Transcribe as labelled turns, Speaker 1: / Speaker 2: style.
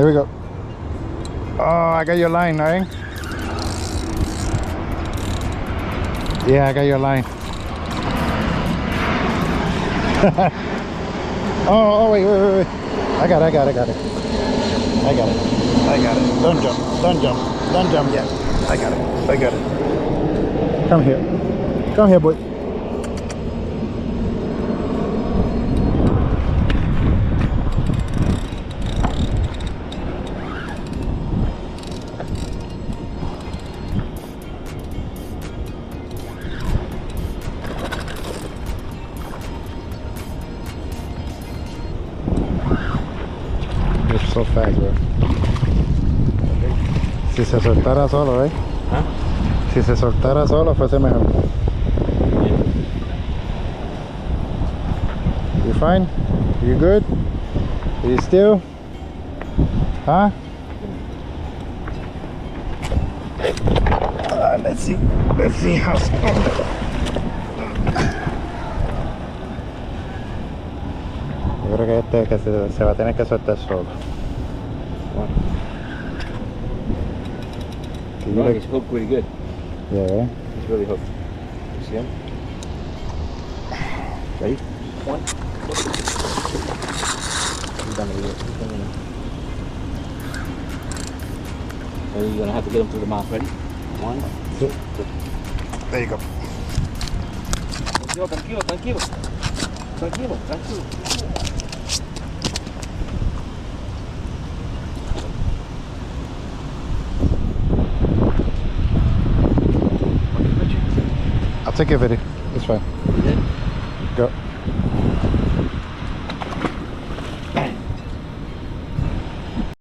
Speaker 1: Here we go. Oh, I got your line, right? Yeah, I got your line. Oh, wait. I got it. Don't jump yet. I got it. Come here, boy. You're so fast, bro. Si se soltara solo, ¿eh?
Speaker 2: ¿Ah?
Speaker 1: Si se soltara solo fuese mejor. You fine? You good? You still? Huh? Let's see how. Yo creo que que se va a tener que soltar solo.
Speaker 2: No, he's hooked pretty good.
Speaker 1: Yeah.
Speaker 2: He's really hooked. You see him? Ready? One. He's done it. Ready? You're gonna have to get him through the mouth. Ready? One.
Speaker 1: Two. There you go.
Speaker 2: Tranquilo.
Speaker 1: I'll take a video. It's fine.
Speaker 2: Yeah.
Speaker 1: Go.